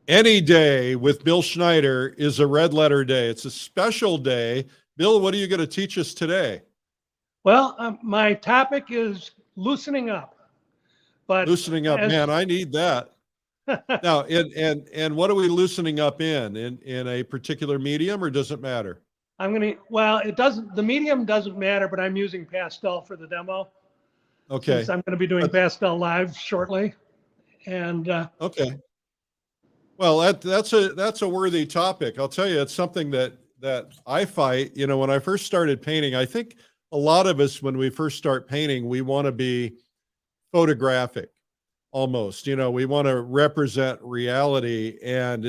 Any day with Bill Schneider is a red letter day. It's a special day. Bill, what are you going to teach us today? Well, my topic is loosening up. But loosening up, man, I need that. Now, and what are we loosening up in a particular medium, or does it matter? Well, it doesn't, the medium doesn't matter, but I'm using pastel for the demo. Okay. Since I'm going to be doing pastel live shortly. And okay. Well, that's a worthy topic. I'll tell you, it's something that I fight. You know, when I first started painting, I think a lot of us, when we first start painting, we want to be photographic almost. You know, we want to represent reality. And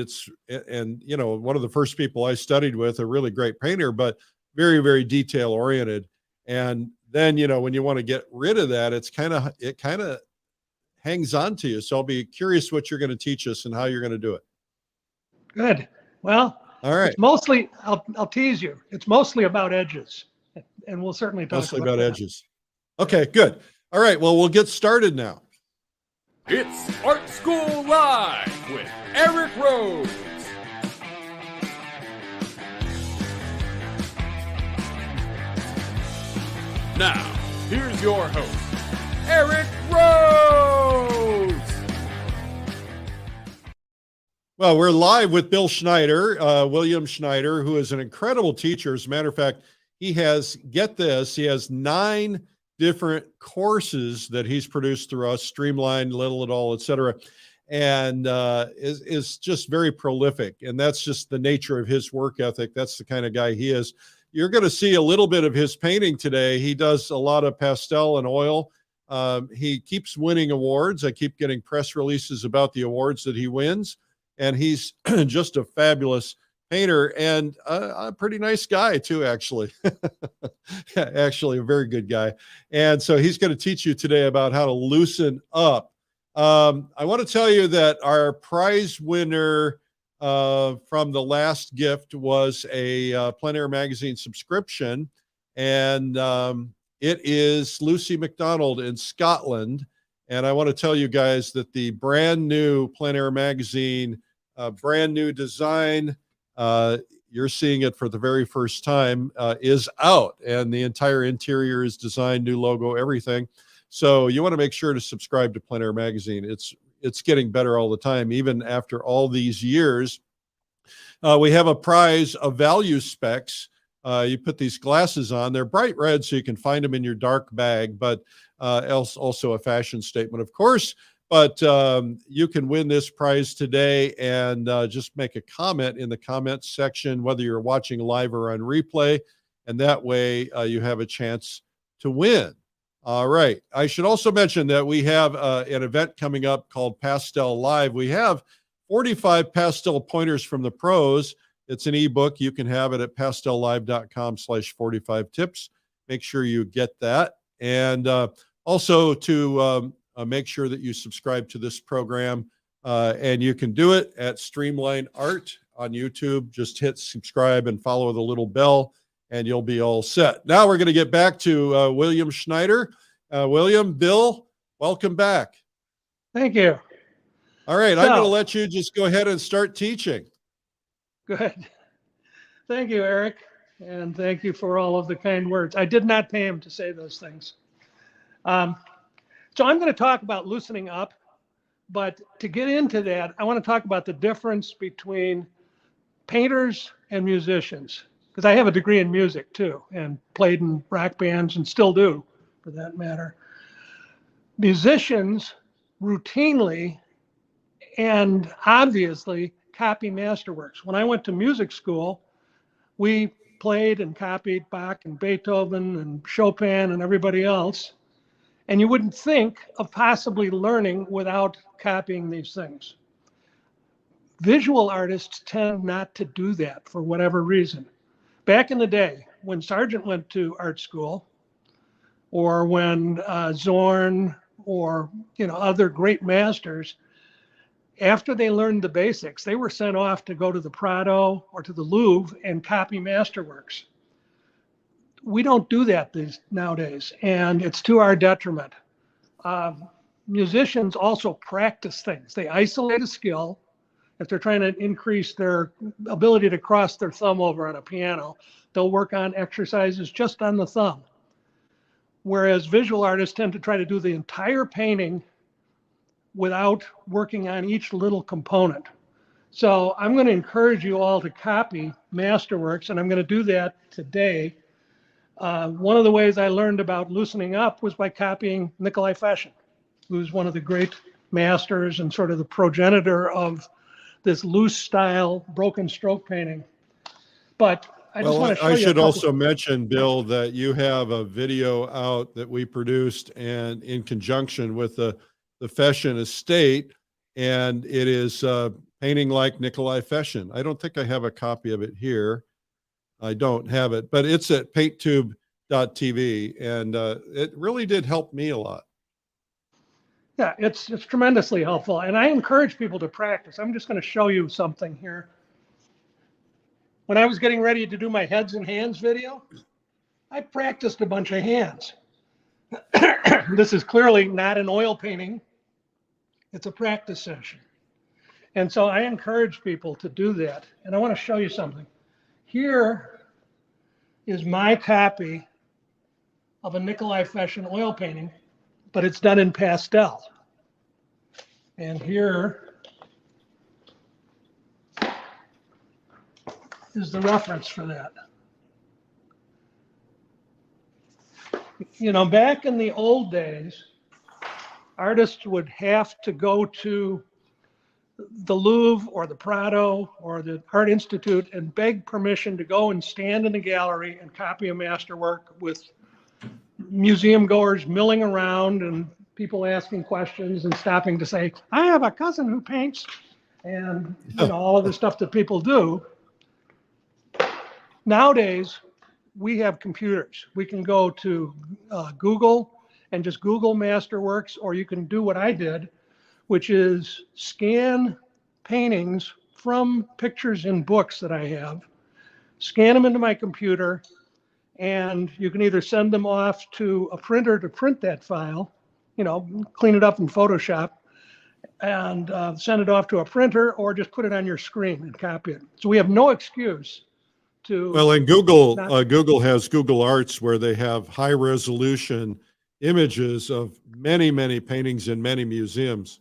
you know, one of the first people I studied with, a really great painter, but very, very detail oriented. And then, you know, when you want to get rid of that, it kind of hangs on to you. So I'll be curious what you're going to teach us and how you're going to do it. Good. Well, all right. It's mostly, I'll tease you. It's mostly about edges, and we'll certainly talk mostly about edges. Okay, good. All right. Well, we'll get started now. It's Art School Live with Eric Rhodes. Now, here's your host, Eric Rhodes. Well, we're live with Bill Schneider, William Schneider, who is an incredible teacher. As a matter of fact, he has, get this, he has 9 different courses that he's produced through us, Streamline, Little It All, etc., and is just very prolific. And that's just the nature of his work ethic. That's the kind of guy he is. You're going to see a little bit of his painting today. He does a lot of pastel and oil. He keeps winning awards. I keep getting press releases about the awards that he wins. And he's just a fabulous painter and a pretty nice guy too, actually. Actually, a very good guy. And so he's going to teach you today about how to loosen up. I want to tell you that our prize winner from the last gift was a Plein Air magazine subscription. And it is Lucy McDonald in Scotland. And I want to tell you guys that the brand new Plein Air magazine, brand new design, you're seeing it for the very first time, is out. And the entire interior is designed, new logo, everything. So you want to make sure to subscribe to Plein Air magazine. It's getting better all the time, even after all these years. We have a prize of value specs. You put these glasses on. They're bright red, so you can find them in your dark bag, but also a fashion statement, of course. But you can win this prize today, and just make a comment in the comments section, whether you're watching live or on replay, and that way you have a chance to win. All right. I should also mention that we have an event coming up called Pastel Live. We have 45 pastel pointers from the pros. It's an ebook. You can have it at pastellive.com/45 tips. Make sure you get that. And also to make sure that you subscribe to this program. And you can do it at Streamline Art on YouTube. Just hit subscribe and follow the little bell, and you'll be all set. Now we're going to get back to William Schneider. William, Bill, welcome back. Thank you. All right, I'm going to let you just go ahead and start teaching. Good. Thank you, Eric. And thank you for all of the kind words. I did not pay him to say those things. So I'm going to talk about loosening up. But to get into that, I want to talk about the difference between painters and musicians. Because I have a degree in music too, and played in rock bands and still do, for that matter. Musicians routinely and obviously copy Masterworks. When I went to music school, we played and copied Bach and Beethoven and Chopin and everybody else. And you wouldn't think of possibly learning without copying these things. Visual artists tend not to do that for whatever reason. Back in the day, when Sargent went to art school, or when Zorn or other great masters, after they learned the basics, they were sent off to go to the Prado or to the Louvre and copy Masterworks. We don't do that nowadays, and it's to our detriment. Musicians also practice things. They isolate a skill, if they're trying to increase their ability to cross their thumb over on a piano, they'll work on exercises just on the thumb. Whereas visual artists tend to try to do the entire painting without working on each little component. So I'm going to encourage you all to copy Masterworks, and I'm going to do that today. One of the ways I learned about loosening up was by copying Nikolai Feshin, who's one of the great masters and sort of the progenitor of this loose style broken stroke painting. But I just want to show you. I should also mention, Bill, that you have a video out that we produced and in conjunction with the Feshin estate, and it is painting like Nikolai Feshin. I don't think I have a copy of it here. I don't have it, but it's at painttube.tv, and it really did help me a lot. Yeah, it's tremendously helpful, and I encourage people to practice. I'm just going to show you something here. When I was getting ready to do my heads and hands video, I practiced a bunch of hands. This is clearly not an oil painting. It's a practice session. And so I encourage people to do that. And I want to show you something. Here is my copy of a Nikolai Feshin oil painting, but it's done in pastel. And here is the reference for that. You know, back in the old days, artists would have to go to the Louvre or the Prado or the Art Institute and beg permission to go and stand in the gallery and copy a masterwork, with museum goers milling around and people asking questions and stopping to say, I have a cousin who paints, and you know, all of the stuff that people do. Nowadays, we have computers. We can go to Google and just Google Masterworks, or you can do what I did, which is scan paintings from pictures in books that I have, scan them into my computer, and you can either send them off to a printer to print that file, you know, clean it up in Photoshop, and send it off to a printer, or just put it on your screen and copy it. So we have no excuse to. Well, and Google has Google Arts, where they have high resolution images of many, many paintings in many museums.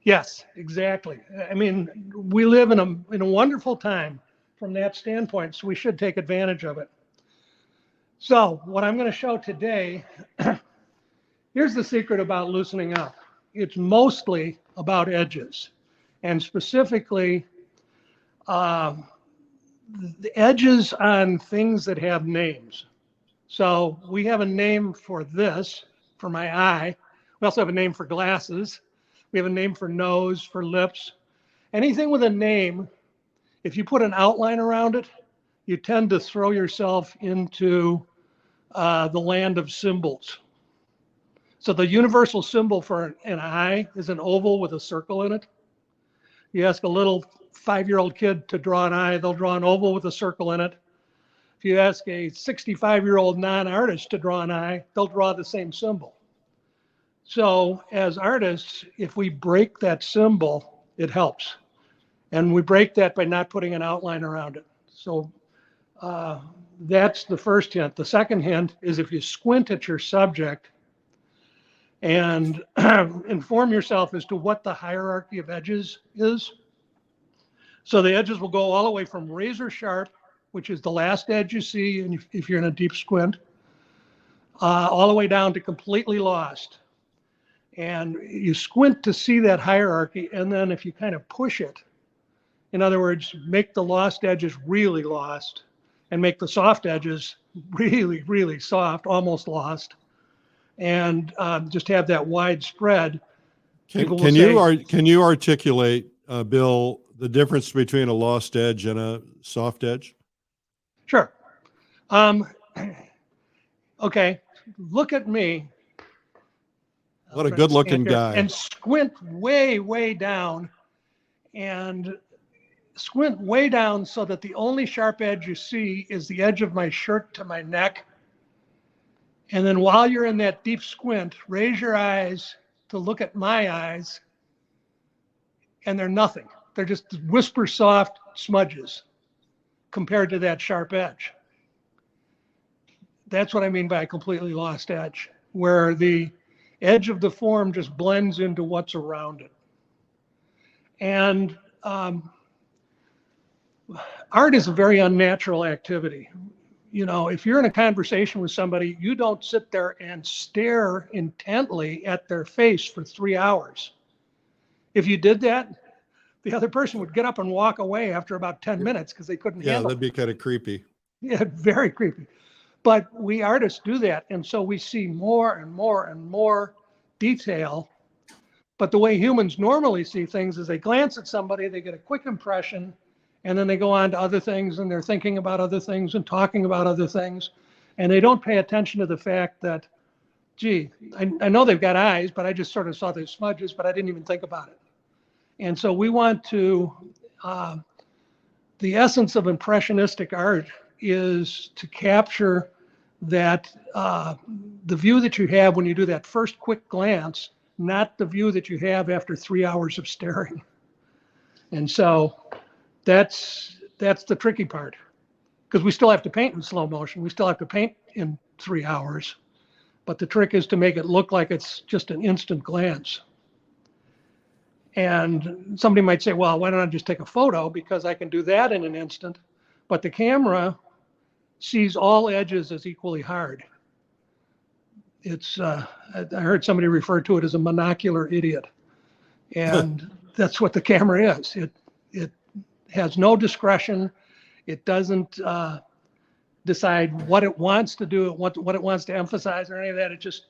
Yes, exactly. I mean, we live in a wonderful time from that standpoint, so we should take advantage of it. So what I'm going to show today, here's the secret about loosening up. It's mostly about edges, and specifically the edges on things that have names. So we have a name for this, for my eye. We also have a name for glasses. We have a name for nose, for lips. Anything with a name, if you put an outline around it, you tend to throw yourself into the land of symbols. So the universal symbol for an eye is an oval with a circle in it. You ask a little 5-year-old kid to draw an eye, they'll draw an oval with a circle in it. If you ask a 65-year-old non-artist to draw an eye, they'll draw the same symbol. So as artists, if we break that symbol, it helps. And we break that by not putting an outline around it. So that's the first hint. The second hint is, if you squint at your subject and inform yourself as to what the hierarchy of edges is. So the edges will go all the way from razor sharp, which is the last edge you see, and if you're in a deep squint, all the way down to completely lost. And you squint to see that hierarchy, and then if you kind of push it, in other words, make the lost edges really lost, and make the soft edges really, really soft, almost lost, and just have that wide spread. Can you articulate, Bill, the difference between a lost edge and a soft edge? Sure. Okay, look at me. What a good-looking guy. And squint way, way down, and squint way down so that the only sharp edge you see is the edge of my shirt to my neck. And then while you're in that deep squint, raise your eyes to look at my eyes, and they're nothing. They're just whisper soft smudges compared to that sharp edge. That's what I mean by a completely lost edge, where the edge of the form just blends into what's around it. And art is a very unnatural activity. You know, if you're in a conversation with somebody, you don't sit there and stare intently at their face for 3 hours. If you did that, the other person would get up and walk away after about 10 minutes because they couldn't handle it. Yeah, that'd be kind of creepy. Yeah, very creepy. But we artists do that. And so we see more and more and more detail. But the way humans normally see things is they glance at somebody, they get a quick impression, and then they go on to other things, and they're thinking about other things and talking about other things. And they don't pay attention to the fact that, gee, I know they've got eyes, but I just sort of saw their smudges, but I didn't even think about it. And so we want to, the essence of impressionistic art is to capture that, the view that you have when you do that first quick glance, not the view that you have after 3 hours of staring. And so that's the tricky part, because we still have to paint in slow motion. We still have to paint in 3 hours, but the trick is to make it look like it's just an instant glance. And somebody might say, well, why don't I just take a photo? Because I can do that in an instant, but the camera sees all edges as equally hard. It's, I heard somebody refer to it as a monocular idiot. And that's what the camera is. It has no discretion. It doesn't decide what it wants to do, what it wants to emphasize or any of that. It just,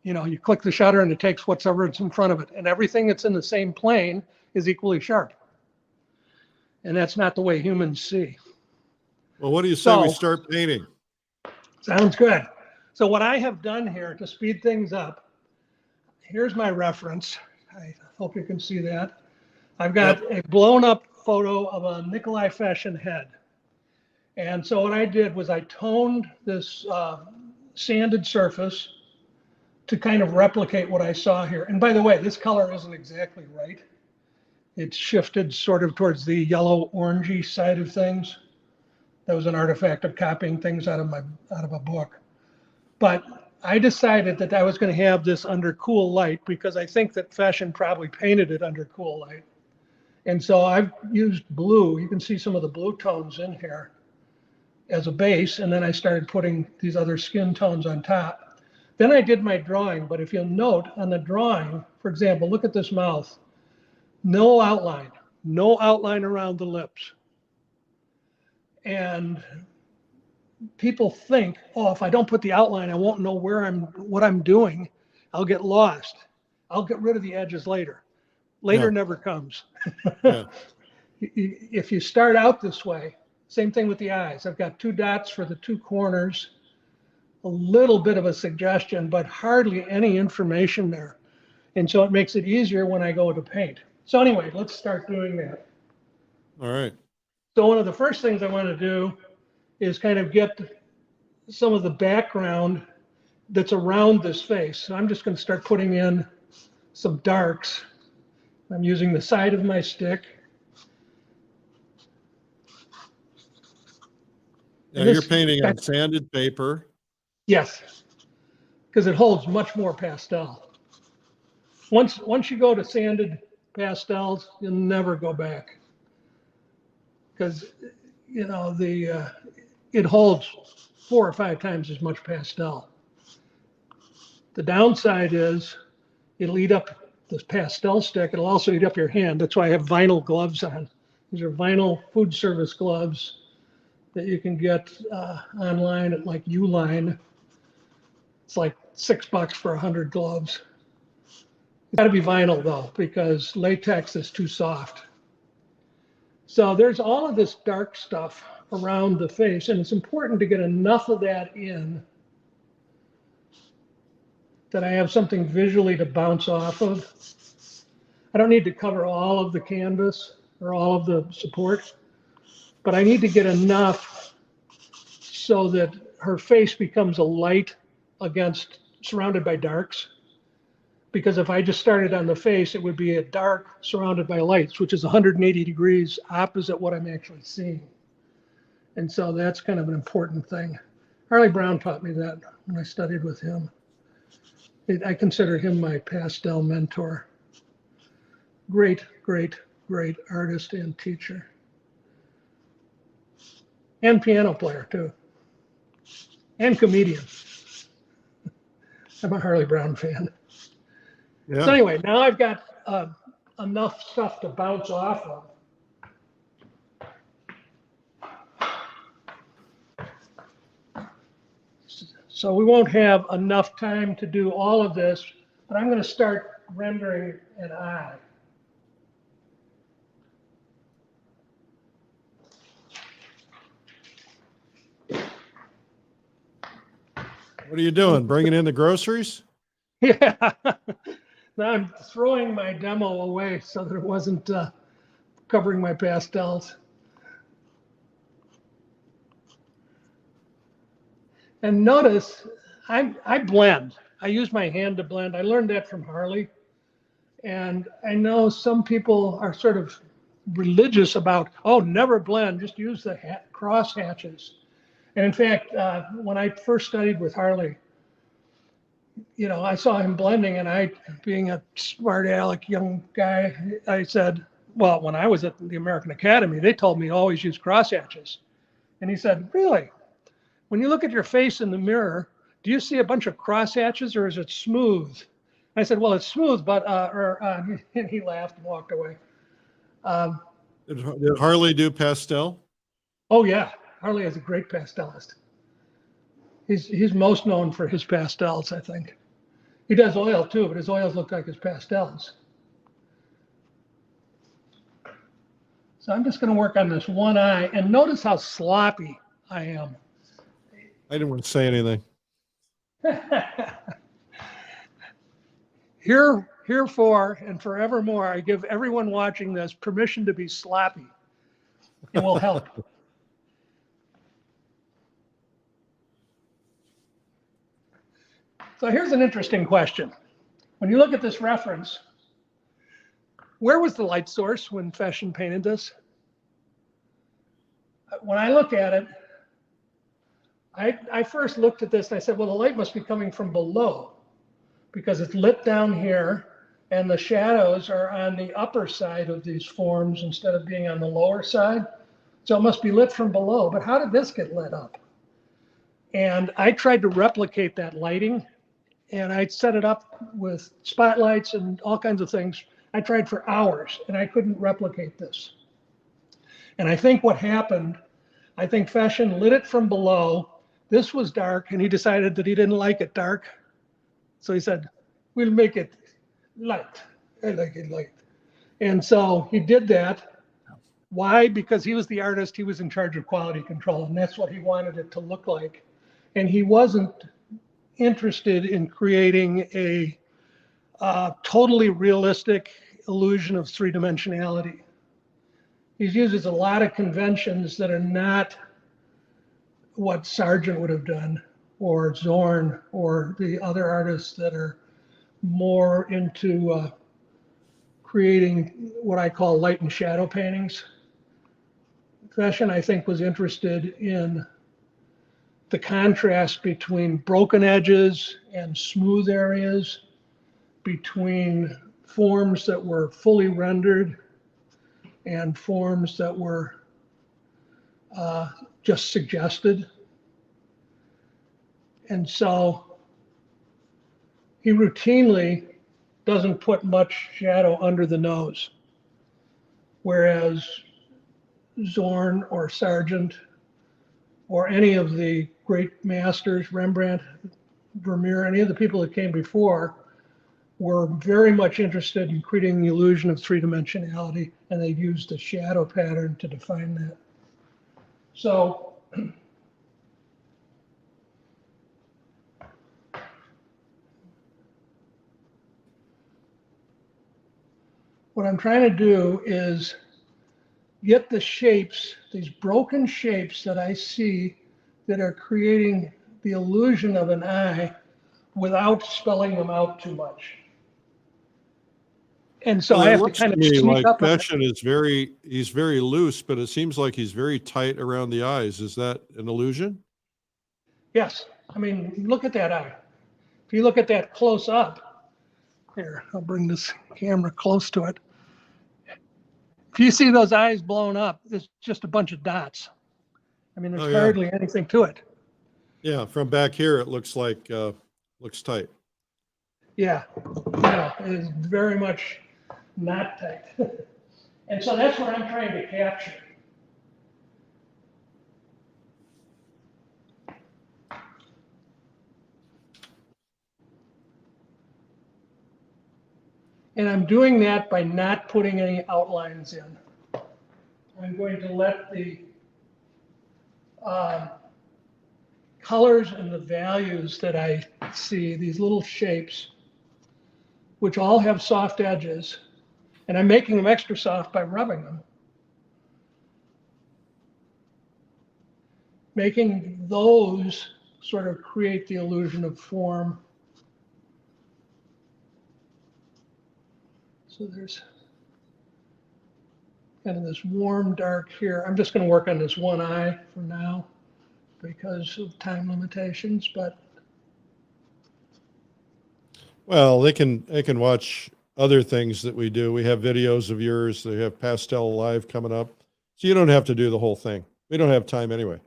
you know, you click the shutter and it takes whatever's in front of it. And everything that's in the same plane is equally sharp. And that's not the way humans see. Well, what do you say we start painting? Sounds good. So what I have done here to speed things up, here's my reference. I hope you can see that. I've got a blown up photo of a Nikolai Fashion head. And so what I did was I toned this sanded surface to kind of replicate what I saw here. And by the way, this color isn't exactly right. It's shifted sort of towards the yellow orangey side of things. That was an artifact of copying things out of a book. But I decided that I was going to have this under cool light because I think that Fashion probably painted it under cool light. And so I've used blue. You can see some of the blue tones in here as a base. And then I started putting these other skin tones on top. Then I did my drawing. But if you'll note on the drawing, for example, look at this mouth. No outline around the lips. And people think, oh, if I don't put the outline, I won't know what I'm doing. I'll get lost. I'll get rid of the edges later. Later never comes. Yeah. If you start out this way, same thing with the eyes. I've got 2 dots for the 2 corners, a little bit of a suggestion, but hardly any information there. And so it makes it easier when I go to paint. So anyway, let's start doing that. All right. So one of the first things I want to do is kind of get some of the background that's around this face. So I'm just going to start putting in some darks. I'm using the side of my stick. Now you're painting on sanded paper. Yes, because it holds much more pastel. Once you go to sanded pastels, you'll never go back. Because, you know, it holds 4 or 5 times as much pastel. The downside is it'll eat up the pastel stick. It'll also eat up your hand. That's why I have vinyl gloves on. These are vinyl food service gloves that you can get online at like Uline. It's like $6 for 100 gloves. It's got to be vinyl though, because latex is too soft. So there's all of this dark stuff around the face, and it's important to get enough of that in that I have something visually to bounce off of. I don't need to cover all of the canvas or all of the support, but I need to get enough so that her face becomes a light against, surrounded by darks. because if I just started on the face, it would be a dark surrounded by lights, which is 180 degrees opposite what I'm actually seeing. And so that's kind of an important thing. Harley Brown taught me that when I studied with him. I consider him my pastel mentor. Great, great, great artist and teacher. And piano player too. And comedian. I'm a Harley Brown fan. Yeah. So anyway, now I've got enough stuff to bounce off of. So we won't have enough time to do all of this, but I'm going to start rendering an eye. What are you doing? Bringing in the groceries? Yeah. Now I'm throwing my demo away so that it wasn't covering my pastels. And notice I blend. I use my hand to blend. I learned that from Harley. And I know some people are sort of religious about, oh, never blend, just use the cross hatches. And in fact, when I first studied with Harley, you know, I saw him blending, and I, being a smart aleck young guy, I said, well, when I was at the American Academy, they told me to always use cross hatches. And he said, really? When you look at your face in the mirror, do you see a bunch of cross hatches, or is it smooth? I said, well, it's smooth, but, and he laughed and walked away. Did Harley do pastel? Oh yeah, Harley is a great pastelist. He's most known for his pastels, I think. He does oil too, but his oils look like his pastels. So I'm just going to work on this one eye, and notice how sloppy I am. I didn't want to say anything. Herefore and forevermore, I give everyone watching this permission to be sloppy. It will help. So here's an interesting question. When you look at this reference, where was the light source when Feshen painted this? When I look at it, I first looked at this and I said, well, the light must be coming from below because it's lit down here and the shadows are on the upper side of these forms instead of being on the lower side. So it must be lit from below. But how did this get lit up? And I tried to replicate that lighting, and I set it up with spotlights and all kinds of things. I tried for hours and I couldn't replicate this. And I think what happened, I think Feshen lit it from below. This was dark, and he decided that he didn't like it dark. So he said, we'll make it light. I like it light. And so he did that. Why? Because he was the artist. He was in charge of quality control, and that's what he wanted it to look like. And he wasn't interested in creating a totally realistic illusion of three-dimensionality. He uses a lot of conventions that are not what Sargent would have done, or Zorn, or the other artists that are more into creating what I call light and shadow paintings. Feshen, I think, was interested in the contrast between broken edges and smooth areas, between forms that were fully rendered and forms that were just suggested. And so he routinely doesn't put much shadow under the nose, whereas Zorn or Sargent or any of the great masters, Rembrandt, Vermeer, any of the people that came before, were very much interested in creating the illusion of three-dimensionality, and they used a shadow pattern to define that. So what I'm trying to do is get the shapes, these broken shapes that I see that are creating the illusion of an eye without spelling them out too much. And so Well, I it have to looks kind to of me sneak like up on it. Fession is he's very loose, but it seems like he's very tight around the eyes. Is that an illusion? Yes. I mean, look at that eye. If you look at that close up, here, I'll bring this camera close to it. If you see those eyes blown up, it's just a bunch of dots. I mean, there's Oh, yeah. hardly anything to it. Yeah, from back here, it looks like, looks tight. Yeah, no, it is very much not tight. And so that's what I'm trying to capture. And I'm doing that by not putting any outlines in. I'm going to let the colors and the values that I see, these little shapes, which all have soft edges, and I'm making them extra soft by rubbing them. Making those sort of create the illusion of form. So there's kind of this warm dark here. I'm just going to work on this one eye for now because of time limitations, but Well, they can watch other things that we do. We have videos of yours. They have Pastel Live coming up. So you don't have to do the whole thing. We don't have time anyway.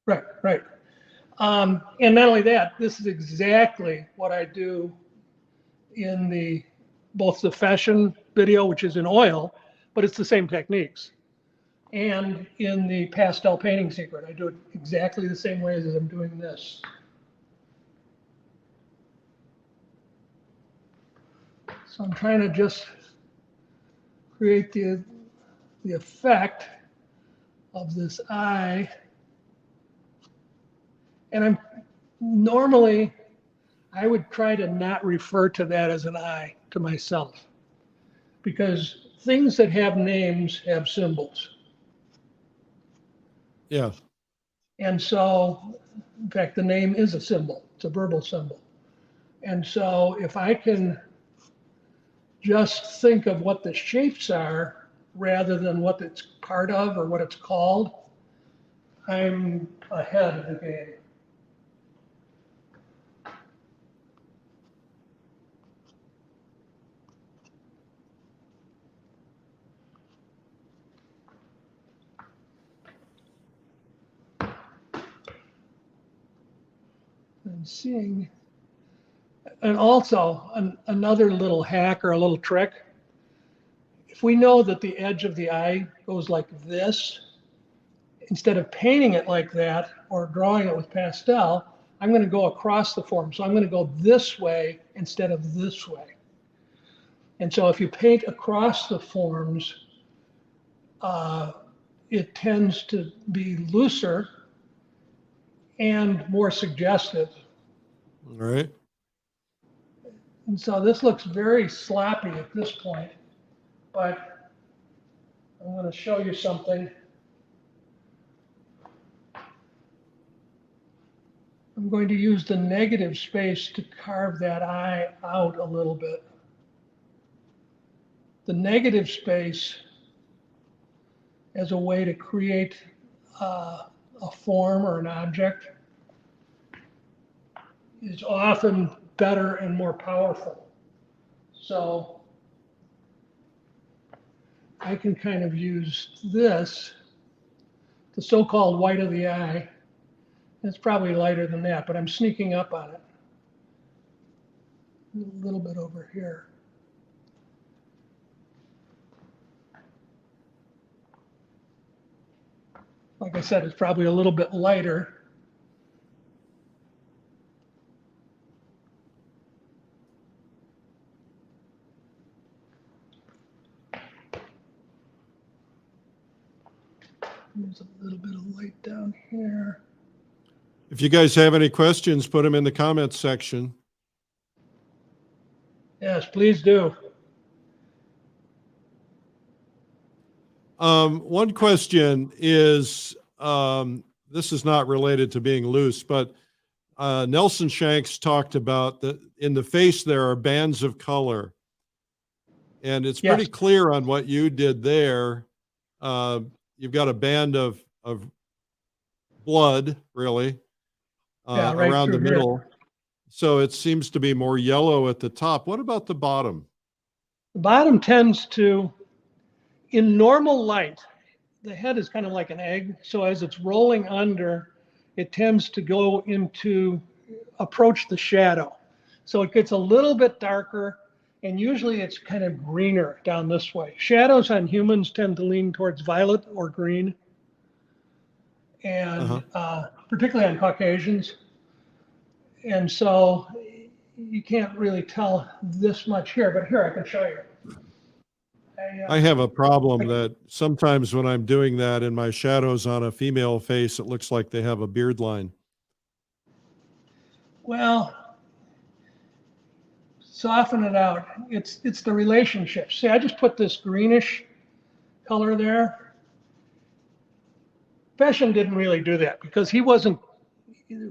right, right. And not only that, this is exactly what I do in both the fashion video, which is in oil, but it's the same techniques. And in the pastel painting secret, I do it exactly the same way as I'm doing this. So I'm trying to just create the effect of this eye. And normally, I would try to not refer to that as an eye to myself, because things that have names have symbols. Yeah. And so, in fact, the name is a symbol. It's a verbal symbol. And so if I can just think of what the shapes are rather than what it's part of or what it's called, I'm ahead of the game. I'm seeing, and also another little hack or a little trick. If we know that the edge of the eye goes like this, instead of painting it like that or drawing it with pastel, I'm going to go across the form. So I'm going to go this way instead of this way. And so if you paint across the forms, it tends to be looser and more suggestive. All right. And so this looks very sloppy at this point, but I'm going to show you something. I'm going to use the negative space to carve that eye out a little bit. The negative space as a way to create a form or an object is often better and more powerful. So I can kind of use this, the so-called white of the eye. It's probably lighter than that, but I'm sneaking up on it. A little bit over here. Like I said, it's probably a little bit lighter. There's a little bit of light down here. If you guys have any questions, put them in the comments section. Yes, please do. One question is, this is not related to being loose, but Nelson Shanks talked about that in the face there are bands of color. And it's Yes. pretty clear on what you did there. You've got a band of blood, really, Yeah, right around the through here. middle. So it seems to be more yellow at the top. What about the bottom? The bottom tends to, in normal light, the head is kind of like an egg. So as it's rolling under, it tends to go into, approach the shadow. So it gets a little bit darker, and usually it's kind of greener down this way. Shadows on humans tend to lean towards violet or green, and particularly on Caucasians. And so you can't really tell this much here, but here I can show you. I have a problem that sometimes when I'm doing that in my shadows on a female face, it looks like they have a beard line. Well, soften it out. It's the relationship. See, I just put this greenish color there. Feshen didn't really do that because he wasn't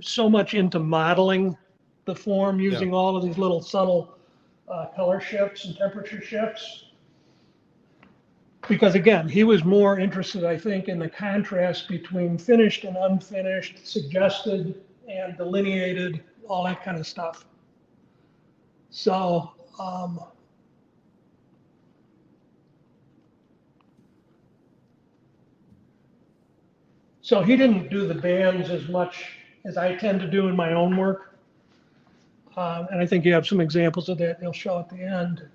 so much into modeling the form using all of these little subtle color shifts and temperature shifts. Because again, he was more interested, I think, in the contrast between finished and unfinished, suggested and delineated, all that kind of stuff. So, so he didn't do the bands as much as I tend to do in my own work. And I think you have some examples of that they'll show at the end.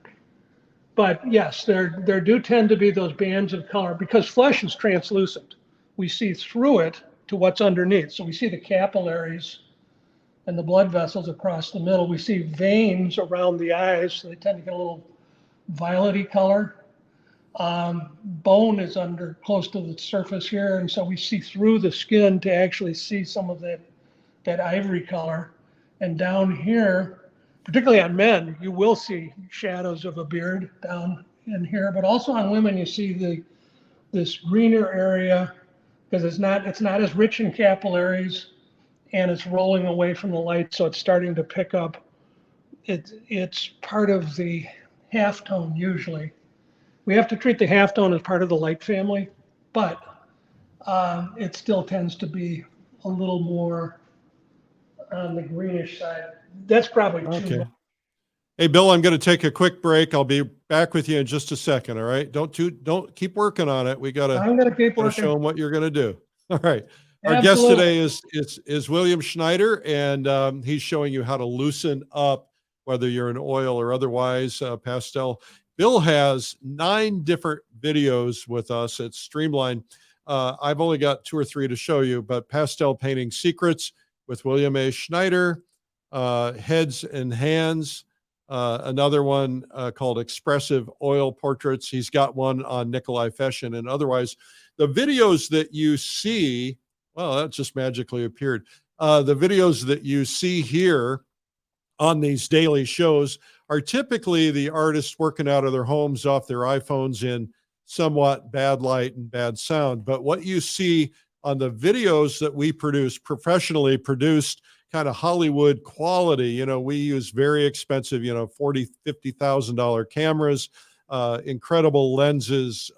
But yes, there do tend to be those bands of color because flesh is translucent. We see through it to what's underneath. So we see the capillaries and the blood vessels across the middle. We see veins around the eyes, so they tend to get a little violet-y color. Bone is under close to the surface here, and so we see through the skin to actually see some of that ivory color. And down here, particularly on men, you will see shadows of a beard down in here, but also on women, you see this greener area because it's not as rich in capillaries, and it's rolling away from the light, so it's starting to pick up. It's part of the halftone usually. We have to treat the halftone as part of the light family, but it still tends to be a little more on the greenish side. That's probably too much. Hey, Bill, I'm going to take a quick break. I'll be back with you in just a second. All right. Don't keep working on it. We got I'm going to keep to working. show them what you're going to do. All right. Our Absolutely. guest today is William Schneider, and he's showing you how to loosen up, whether you're in oil or otherwise, pastel. Bill has 9 different videos with us at Streamline. I've only got 2 or 3 to show you, but Pastel Painting Secrets with William A. Schneider, Heads and Hands, another one called Expressive Oil Portraits. He's got one on Nikolai Feshen, and otherwise the videos that you see, well, that just magically appeared. The videos that you see here on these daily shows are typically the artists working out of their homes off their iPhones in somewhat bad light and bad sound. But what you see on the videos that we produce, professionally produced, kind of Hollywood quality, we use very expensive, $40,000, $50,000 cameras, incredible lenses.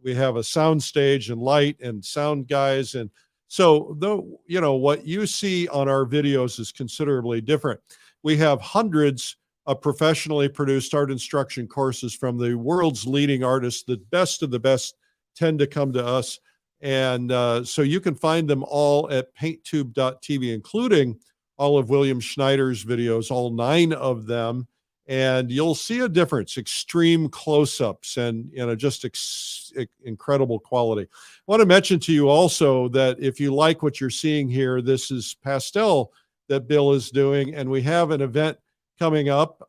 We have a sound stage and light and sound guys. And so what you see on our videos is considerably different. We have hundreds of professionally produced art instruction courses from the world's leading artists. The best of the best tend to come to us. And so you can find them all at painttube.tv, including all of William Schneider's videos, all 9 of them. And you'll see a difference, extreme close-ups and just incredible quality. I want to mention to you also that if you like what you're seeing here, this is pastel that Bill is doing. And we have an event coming up.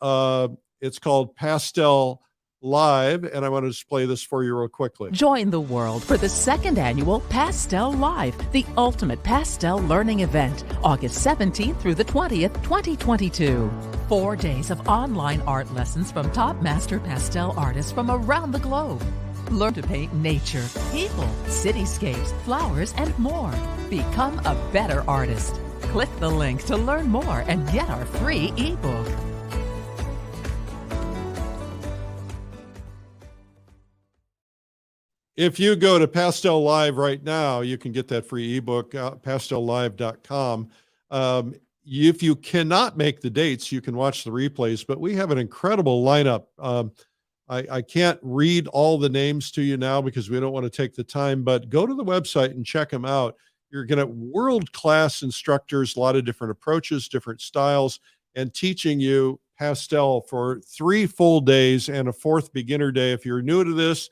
It's called Pastel Live, and I want to just play this for you real quickly. Join the world for the 2nd annual Pastel Live, the ultimate pastel learning event, August 17th through the 20th, 2022. 4 days of online art lessons from top master pastel artists from around the globe. Learn to paint nature, people, cityscapes, flowers, and more. Become a better artist. Click the link to learn more and get our free ebook. If you go to Pastel Live right now, you can get that free ebook, pastellive.com. If you cannot make the dates, you can watch the replays, but we have an incredible lineup. I can't read all the names to you now because we don't want to take the time, but go to the website and check them out. You're going to world-class instructors, a lot of different approaches, different styles, and teaching you pastel for 3 full days and a 4th beginner day. If you're new to this,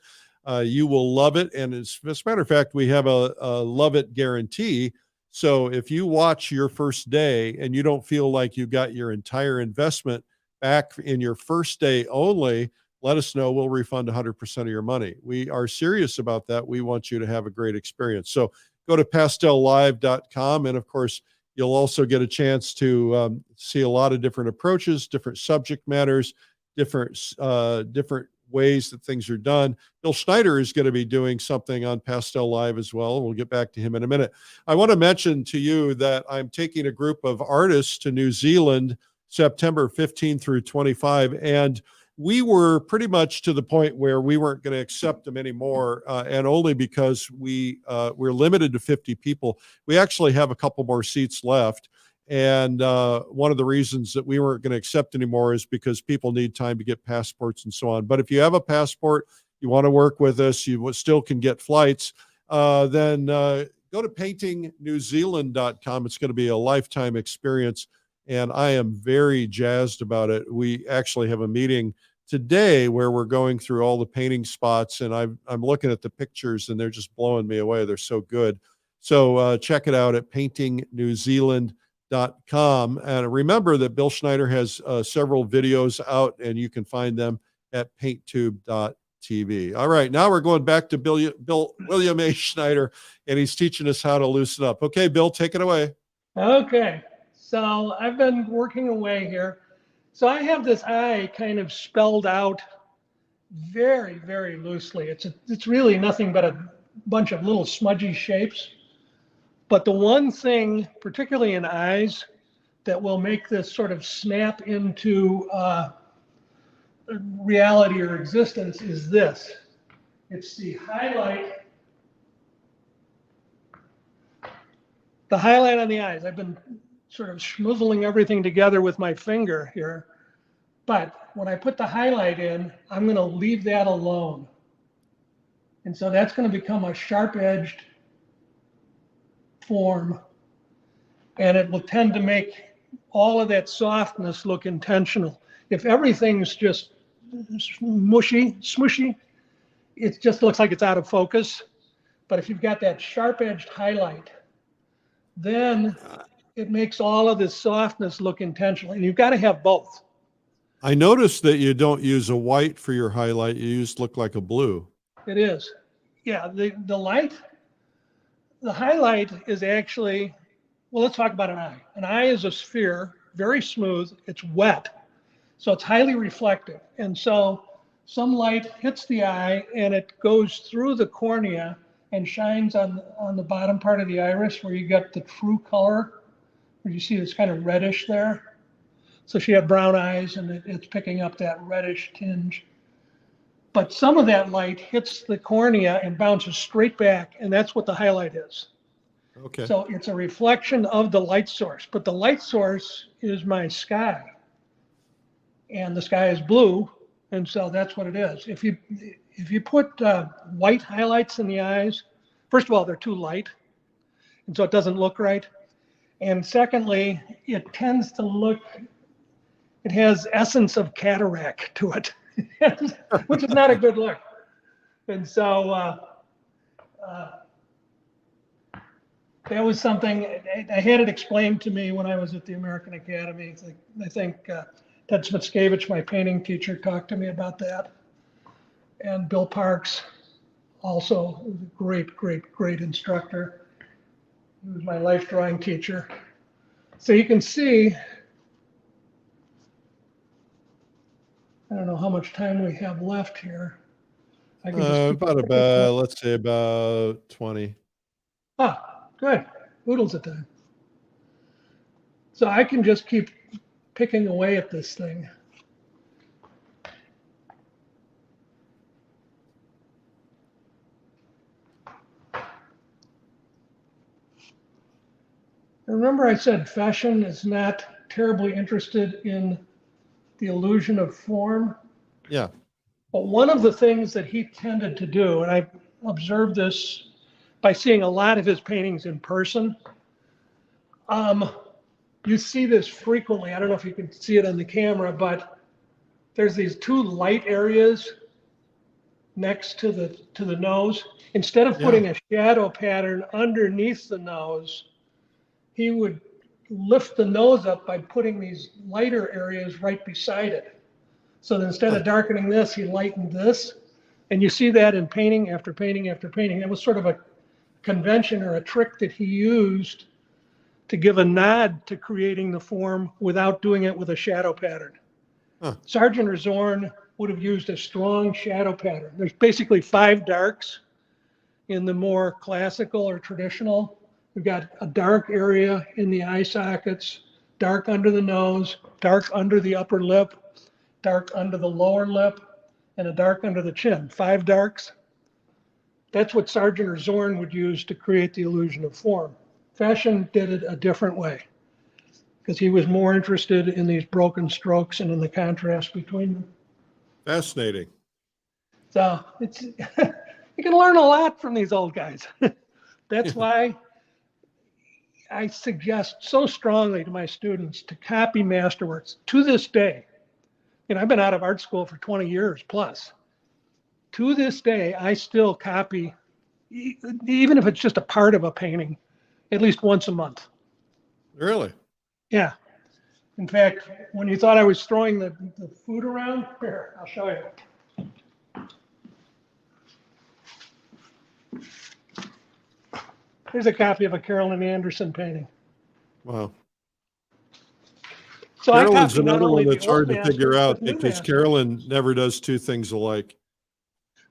you will love it. And as a matter of fact, we have a love it guarantee. So if you watch your first day and you don't feel like you got your entire investment back in your first day only, let us know. We'll refund 100% of your money. We are serious about that. We want you to have a great experience. So go to pastellive.com. And of course, you'll also get a chance to see a lot of different approaches, different subject matters, different ways that things are done. Bill Schneider is going to be doing something on Pastel Live as well. We'll get back to him in a minute. I want to mention to you that I'm taking a group of artists to New Zealand, September 15 through 25. And we were pretty much to the point where we weren't going to accept them anymore, and only because we're limited to 50 people. We actually have a couple more seats left. And one of the reasons that we weren't going to accept anymore is because people need time to get passports and so on. But if you have a passport, you want to work with us, you still can get flights, then go to paintingnewzealand.com. It's going to be a lifetime experience, and I am very jazzed about it. We actually have a meeting today where we're going through all the painting spots, and I'm looking at the pictures, and they're just blowing me away. They're so good. So check it out at paintingnewzealand.com. And remember that Bill Schneider has several videos out, and you can find them at painttube.tv. All right, now we're going back to William A. Schneider, and he's teaching us how to loosen up. Okay, Bill, take it away. Okay, so I've been working away here. So I have this eye kind of spelled out very, very loosely. It's really nothing but a bunch of little smudgy shapes. But the one thing, particularly in eyes, that will make this sort of snap into reality or existence is this. It's the highlight on the eyes. I've been sort of schmoozling everything together with my finger here. But when I put the highlight in, I'm going to leave that alone. And so that's going to become a sharp-edged form, and it will tend to make all of that softness look intentional. If everything's just smushy, it just looks like it's out of focus. But if you've got that sharp-edged highlight, then it makes all of this softness look intentional, and you've got to have both. I noticed that you don't use a white for your highlight. You look like a blue. It is. Yeah, the highlight is actually, well, let's talk about an eye. An eye is a sphere, very smooth, it's wet, so it's highly reflective. And so some light hits the eye and it goes through the cornea and shines on the bottom part of the iris where you get the true color, where you see this kind of reddish there. So she had brown eyes and it's picking up that reddish tinge. But some of that light hits the cornea and bounces straight back, and that's what the highlight is. Okay. So it's a reflection of the light source, but the light source is my sky. And the sky is blue, and so that's what it is. If you put white highlights in the eyes, first of all, they're too light, and so it doesn't look right. And secondly, it tends to look, it has essence of cataract to it, which is not a good look. And so that was something, I had it explained to me when I was at the American Academy. I think Ted Smitscavich, my painting teacher, talked to me about that. And Bill Parks, also was a great, great, great instructor. He was my life drawing teacher. So you can see, I don't know how much time we have left here. I can just let's say about 20. Ah, good. Oodles of time. So I can just keep picking away at this thing. Remember I said fashion is not terribly interested in the illusion of form? Yeah. But one of the things that he tended to do, and I observed this by seeing a lot of his paintings in person, you see this frequently. I don't know if you can see it on the camera, but there's these two light areas next to the nose. Instead of putting a shadow pattern underneath the nose, he would lift the nose up by putting these lighter areas right beside it. So that instead of darkening this, he lightened this. And you see that in painting after painting after painting. That was sort of a convention or a trick that he used to give a nod to creating the form without doing it with a shadow pattern. Sargent or Zorn would have used a strong shadow pattern. There's basically 5 darks in the more classical or traditional. We've got a dark area in the eye sockets, dark under the nose, dark under the upper lip, dark under the lower lip, and a dark under the chin. 5 darks. That's what Sargent or Zorn would use to create the illusion of form. Fashion did it a different way because he was more interested in these broken strokes and in the contrast between them. Fascinating. So it's you can learn a lot from these old guys. That's why I suggest so strongly to my students to copy Masterworks to this day. You know, I've been out of art school for 20 years plus. To this day, I still copy, even if it's just a part of a painting, at least once a month. Really? Yeah. In fact, when you thought I was throwing the food around, here, I'll show you. Here's a copy of a Carolyn Anderson painting. Wow. So Carolyn's I copy not another only one the that's hard old to figure masters, out but new because masters. Carolyn never does two things alike.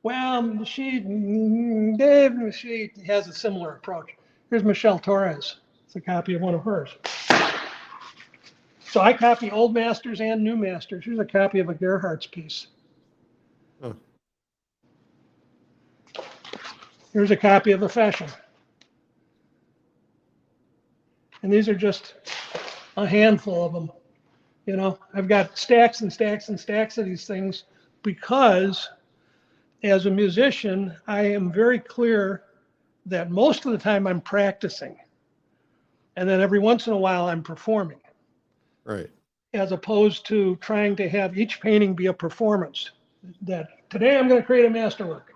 Well, she has a similar approach. Here's Michelle Torres. It's a copy of one of hers. So I copy old masters and new masters. Here's a copy of a Gerhardt's piece. Huh. Here's a copy of a Fashion. And these are just a handful of them. You know, I've got stacks and stacks and stacks of these things because as a musician, I am very clear that most of the time I'm practicing. And then every once in a while I'm performing. Right. As opposed to trying to have each painting be a performance. That today I'm going to create a masterwork.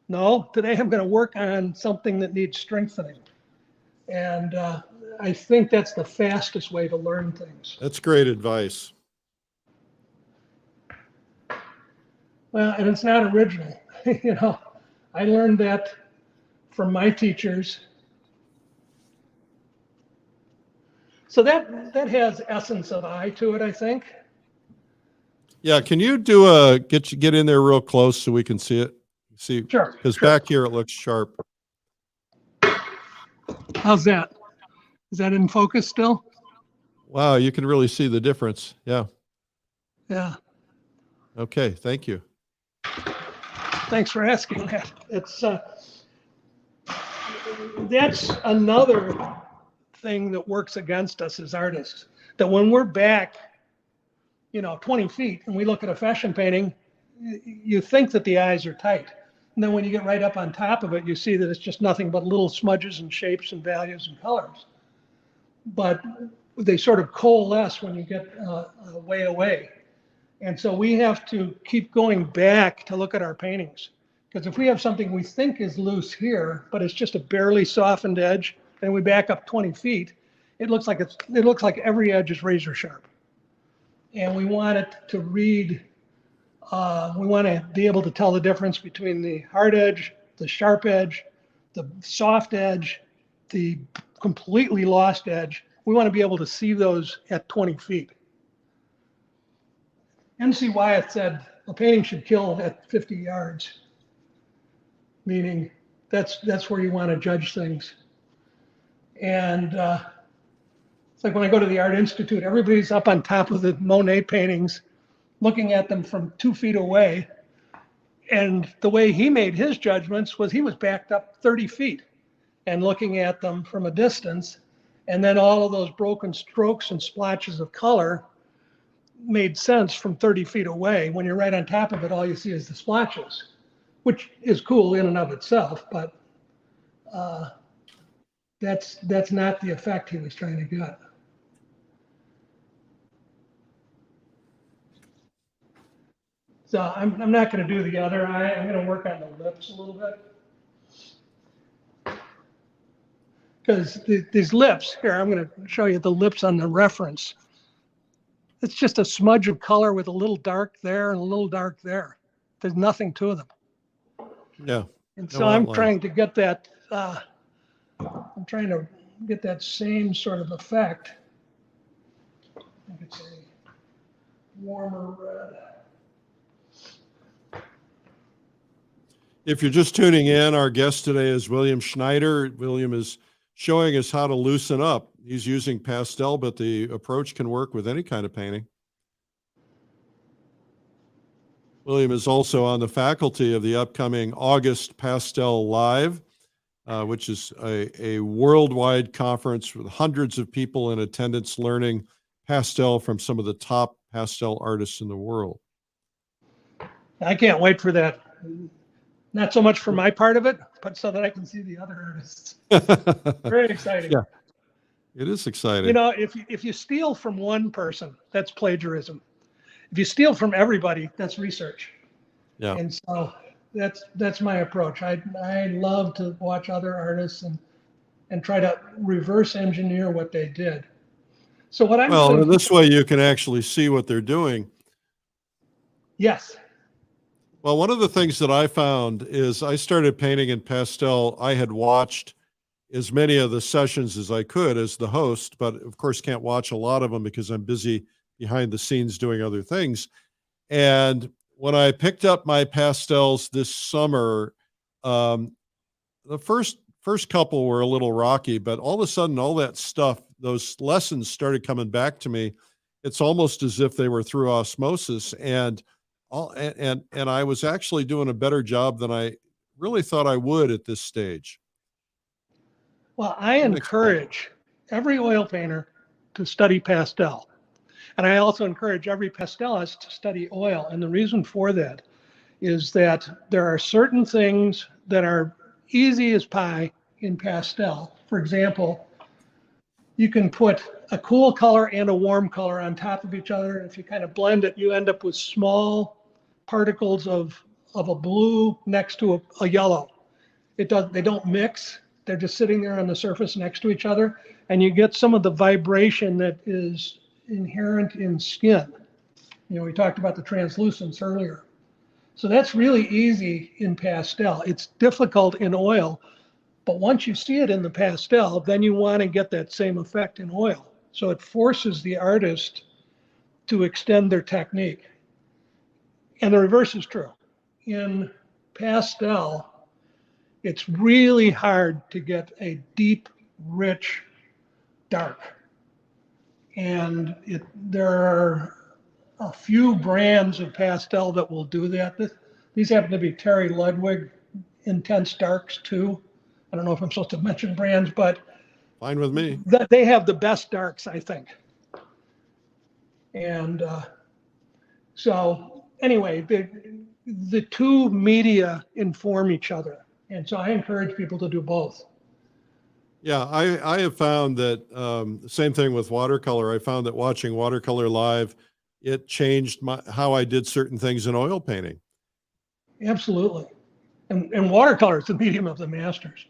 No, today I'm going to work on something that needs strengthening. And I think that's the fastest way to learn things. That's great advice. Well, and it's not original. You know, I learned that from my teachers. So that has essence of eye to it, I think. Yeah, can you do get in there real close so we can see it? See, Sure. because sure. back here it looks sharp. How's that? Is that in focus still? Wow, you can really see the difference. Yeah. Yeah. Okay, thank you. Thanks for asking that. It's that's another thing that works against us as artists. That when we're back, 20 feet and we look at a fashion painting, you think that the eyes are tight. And then when you get right up on top of it, you see that it's just nothing but little smudges and shapes and values and colors. But they sort of coalesce when you get way away. And so we have to keep going back to look at our paintings. Because if we have something we think is loose here, but it's just a barely softened edge, and we back up 20 feet, it looks like every edge is razor sharp. And we want it to read, we want to be able to tell the difference between the hard edge, the sharp edge, the soft edge, the completely lost edge. We want to be able to see those at 20 feet. N.C. Wyeth said a painting should kill at 50 yards, meaning that's where you want to judge things. And it's like when I go to the Art Institute, everybody's up on top of the Monet paintings, looking at them from 2 feet away. And the way he made his judgments was he was backed up 30 feet and looking at them from a distance. And then all of those broken strokes and splotches of color made sense from 30 feet away. When you're right on top of it, all you see is the splotches, which is cool in and of itself, but that's not the effect he was trying to get. So I'm not going to do the other eye. I'm going to work on the lips a little bit. Because these lips, here, I'm going to show you the lips on the reference. It's just a smudge of color with a little dark there and a little dark there. There's nothing to them. Yeah. And so No I'm outline. trying to get that, I'm trying to get that same sort of effect. I think it's a warmer red. If you're just tuning in, our guest today is William Schneider. William is showing us how to loosen up. He's using pastel, but the approach can work with any kind of painting. William is also on the faculty of the upcoming August Pastel Live, which is a worldwide conference with hundreds of people in attendance learning pastel from some of the top pastel artists in the world. I can't wait for that. Not so much for my part of it, but so that I can see the other artists. Very exciting. Yeah, it is exciting. You know, if you steal from one person, that's plagiarism. If you steal from everybody, that's research. Yeah. And so that's my approach. I love to watch other artists and try to reverse engineer what they did. So what I'm Well, this way you can actually see what they're doing. Yes. Well, one of the things that I found is I started painting in pastel. I had watched as many of the sessions as I could as the host, but of course can't watch a lot of them because I'm busy behind the scenes doing other things. And when I picked up my pastels this summer, the first couple were a little rocky, but all of a sudden, all that stuff, those lessons started coming back to me. It's almost as if they were through osmosis, and I was actually doing a better job than I really thought I would at this stage. Well, I encourage every oil painter to study pastel. And I also encourage every pastelist to study oil. And the reason for that is that there are certain things that are easy as pie in pastel. For example, you can put a cool color and a warm color on top of each other. If you kind of blend it, you end up with small particles of a blue next to a yellow. They don't mix. They're just sitting there on the surface next to each other. And you get some of the vibration that is inherent in skin. You know, we talked about the translucence earlier. So that's really easy in pastel. It's difficult in oil, but once you see it in the pastel, then you want to get that same effect in oil. So it forces the artist to extend their technique. And the reverse is true. In pastel, it's really hard to get a deep, rich, dark. And there are a few brands of pastel that will do that. These happen to be Terry Ludwig Intense Darks too. I don't know if I'm supposed to mention brands, but fine with me. They have the best darks, I think. And so anyway, the two media inform each other. And so I encourage people to do both. Yeah, I have found that same thing with watercolor. I found that watching watercolor live, it changed how I did certain things in oil painting. Absolutely. And watercolor is the medium of the masters.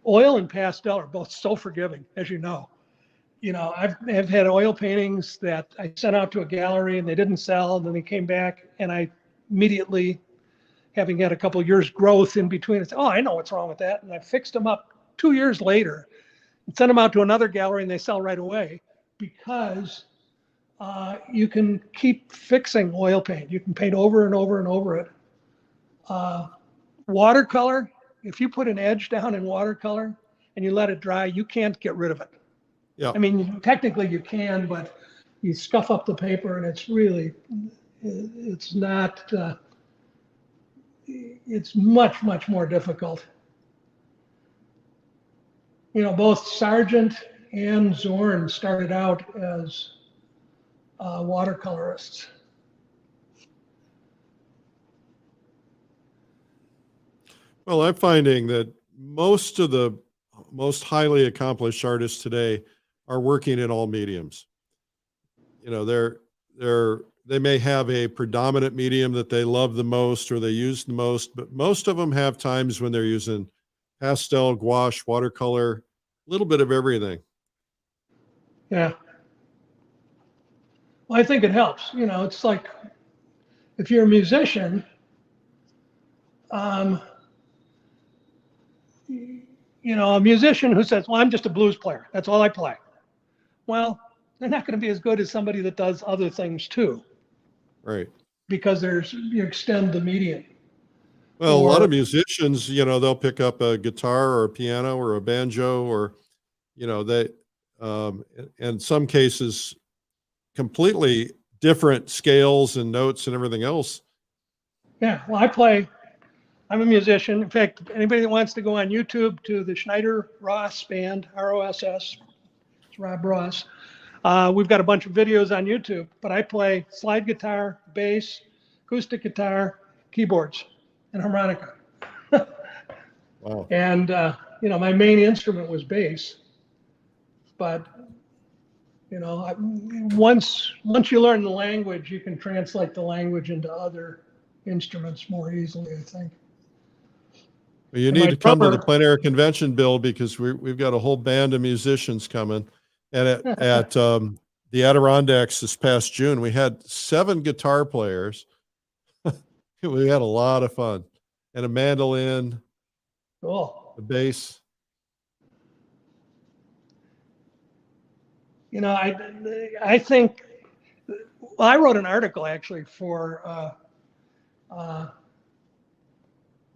Oil and pastel are both so forgiving, as you know. You know, I've had oil paintings that I sent out to a gallery and they didn't sell, and then they came back and I immediately, having had a couple of years growth in between, I said, oh, I know what's wrong with that. And I fixed them up 2 years later and sent them out to another gallery and they sell right away, because you can keep fixing oil paint. You can paint over and over and over it. Watercolor, if you put an edge down in watercolor and you let it dry, you can't get rid of it. Yeah. I mean, technically you can, but you scuff up the paper and it's not, it's much, much more difficult. You know, both Sargent and Zorn started out as watercolorists. Well, I'm finding that most of the most highly accomplished artists today are working in all mediums. You know, they may have a predominant medium that they love the most or they use the most, but most of them have times when they're using pastel, gouache, watercolor, a little bit of everything. Yeah. Well, I think it helps. You know, it's like if you're a musician, you know, a musician who says, well, I'm just a blues player. That's all I play. Well, they're not going to be as good as somebody that does other things too. Right. Because you extend the medium. Well, a lot of musicians, you know, they'll pick up a guitar or a piano or a banjo or, you know, in some cases, completely different scales and notes and everything else. Yeah, well, I'm a musician. In fact, anybody that wants to go on YouTube to the Schneider Ross band, ROSS, it's Rob Ross. We've got a bunch of videos on YouTube, but I play slide guitar, bass, acoustic guitar, keyboards, and harmonica. Wow. And, you know, my main instrument was bass, but, you know, once you learn the language, you can translate the language into other instruments more easily, I think. Well, you need to come to the Plein Air Convention, Bill, because we've got a whole band of musicians coming. And at the Adirondacks this past June, we had 7 guitar players. We had a lot of fun. And a mandolin, Cool. a bass. You know, I think, well, I wrote an article actually for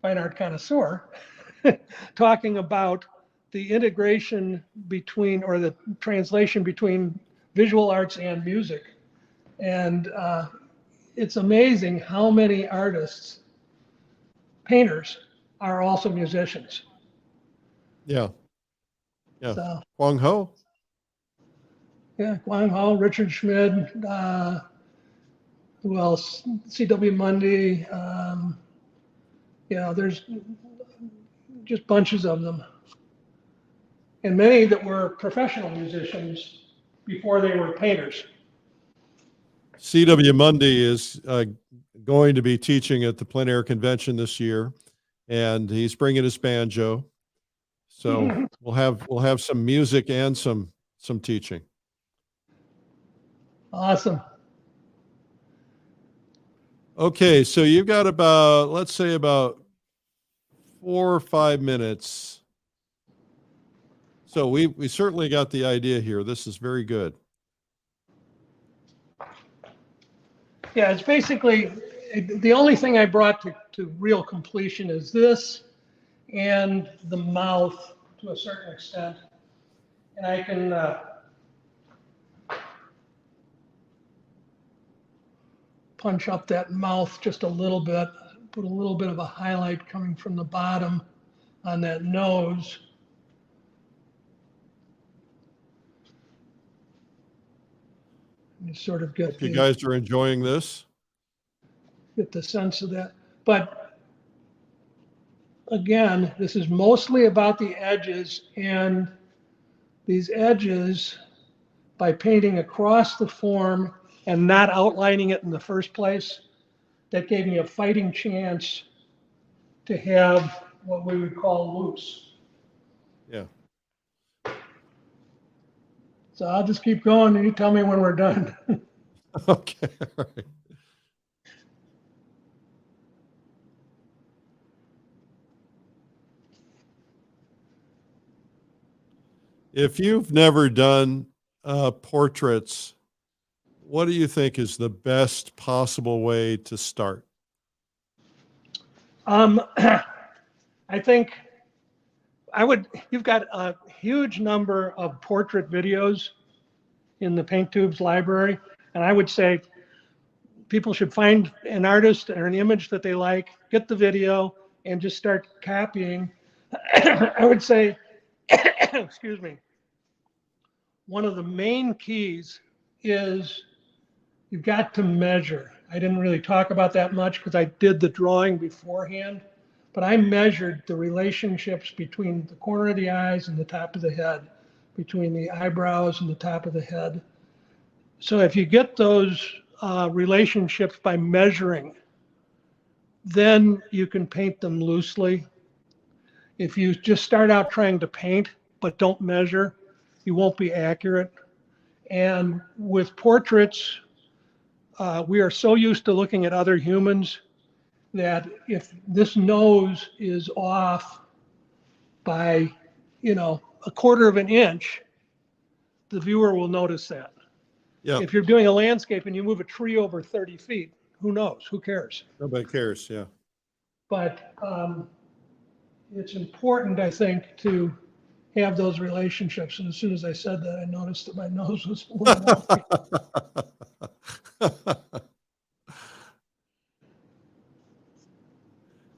Fine Art Connoisseur talking about the integration between, or the translation between visual arts and music. And it's amazing how many artists, painters, are also musicians. Yeah. Yeah. So, Wang Ho. yeah, Guang Ho, Richard Schmid, who else? C.W. Mundy. You know, there's just bunches of them. And many that were professional musicians before they were painters. C.W. Mundy is going to be teaching at the Plein Air Convention this year, and he's bringing his banjo. So we'll have some music and some teaching. Awesome. Okay, so you've got about, let's say about 4 or 5 minutes. So we certainly got the idea here. This is very good. Yeah, it's basically, the only thing I brought to real completion is this and the mouth to a certain extent. And I can punch up that mouth just a little bit, put a little bit of a highlight coming from the bottom on that nose. You sort of get You guys are enjoying this? Get the sense of that. But again, this is mostly about the edges, and these edges, by painting across the form and not outlining it in the first place, that gave me a fighting chance to have what we would call loops. Yeah. So I'll just keep going and you tell me when we're done. Okay. All right. If you've never done portraits, what do you think is the best possible way to start? I think you've got a huge number of portrait videos in the Paint Tubes library. And I would say people should find an artist or an image that they like, get the video, and just start copying. I would say, excuse me, one of the main keys is you've got to measure. I didn't really talk about that much because I did the drawing beforehand, but I measured the relationships between the corner of the eyes and the top of the head, between the eyebrows and the top of the head. So if you get those relationships by measuring, then you can paint them loosely. If you just start out trying to paint but don't measure, you won't be accurate. And with portraits, we are so used to looking at other humans that if this nose is off by, a quarter of an inch, the viewer will notice that. Yeah. If you're doing a landscape and you move a tree over 30 feet, who knows? Who cares? Nobody cares. Yeah. But it's important, I think, to have those relationships. And as soon as I said that, I noticed that my nose was a little wonky.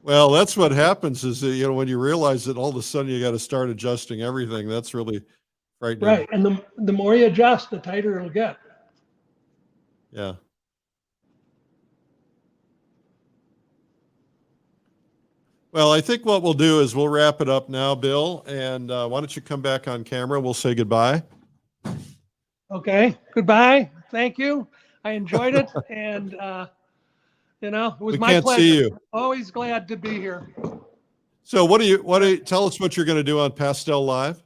Well, that's what happens is that, when you realize that all of a sudden you got to start adjusting everything, that's really frightening. Right. And the more you adjust, the tighter it'll get. Yeah. Well, I think what we'll do is we'll wrap it up now, Bill. And why don't you come back on camera? We'll say goodbye. Okay. Goodbye. Thank you. I enjoyed it. And, it was We my can't pleasure. see you. Always glad to be here. So tell us what you're going to do on Pastel Live?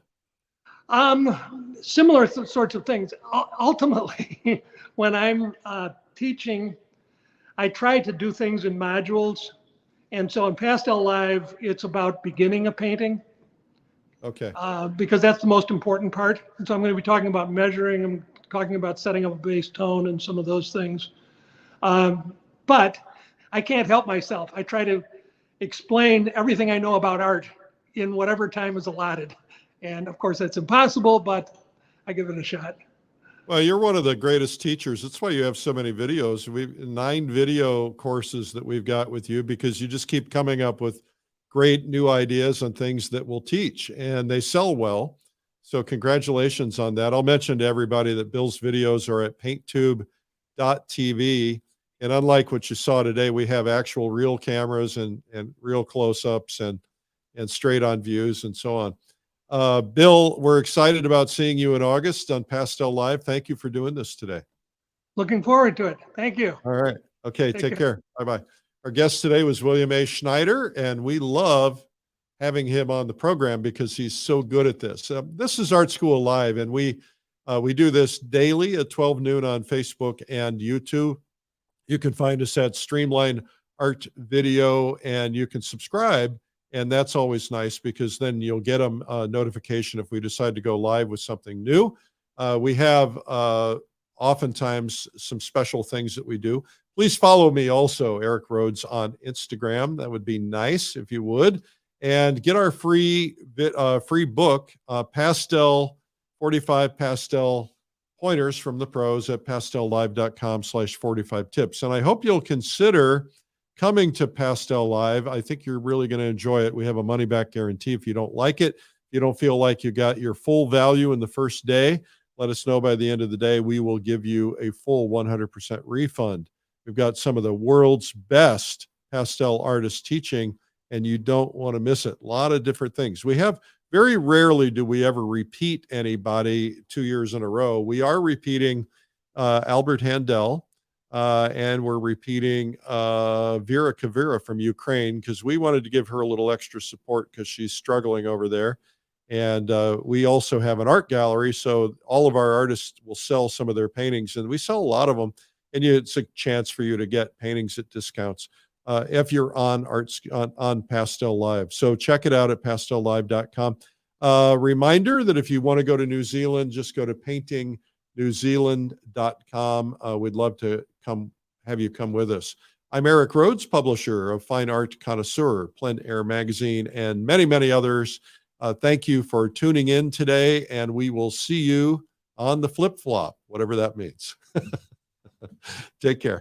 Similar sorts of things. Ultimately, when I'm teaching, I try to do things in modules. And so in Pastel Live, it's about beginning a painting. Okay. Because that's the most important part. And so I'm going to be talking about measuring, I'm talking about setting up a base tone and some of those things. But I can't help myself. I try to explain everything I know about art in whatever time is allotted. And of course, that's impossible, but I give it a shot. Well, you're one of the greatest teachers. That's why you have so many videos. We've 9 video courses that we've got with you because you just keep coming up with great new ideas on things that we'll teach, and they sell well. So congratulations on that. I'll mention to everybody that Bill's videos are at painttube.tv. And unlike what you saw today, we have actual real cameras and real close-ups and straight on views and so on. Bill, we're excited about seeing you in August on Pastel Live. Thank you for doing this today. Looking forward to it. Thank you. All right. Okay. Take Take care. Bye-bye. Our guest today was William A. Schneider, and we love having him on the program because he's so good at this. This is Art School Live, and we do this daily at 12 noon on Facebook and YouTube. You can find us at Streamline Art Video, and you can subscribe. And that's always nice because then you'll get a notification if we decide to go live with something new. We have oftentimes some special things that we do. Please follow me also, Eric Rhodes, on Instagram. That would be nice if you would. And get our free book, 45 Pastel Pointers from the Pros at pastellive.com/45 tips. And I hope you'll consider coming to Pastel Live. I think you're really going to enjoy it. We have a money back guarantee. If you don't like it, if you don't feel like you got your full value in the first day, let us know by the end of the day. We will give you a full 100% refund. We've got some of the world's best pastel artists teaching, and you don't want to miss it. A lot of different things. Very rarely do we ever repeat anybody 2 years in a row. We are repeating Albert Handel, and we're repeating Vera Kavira from Ukraine because we wanted to give her a little extra support because she's struggling over there. And we also have an art gallery, so all of our artists will sell some of their paintings, and we sell a lot of them. And it's a chance for you to get paintings at discounts if you're on Pastel Live. So check it out at pastellive.com. Reminder that if you want to go to New Zealand, just go to paintingnewzealand.com. We'd love to have you come with us. I'm Eric Rhodes, publisher of Fine Art Connoisseur, Plein Air Magazine, and many, many others. Thank you for tuning in today, and we will see you on the flip-flop, whatever that means. Take care.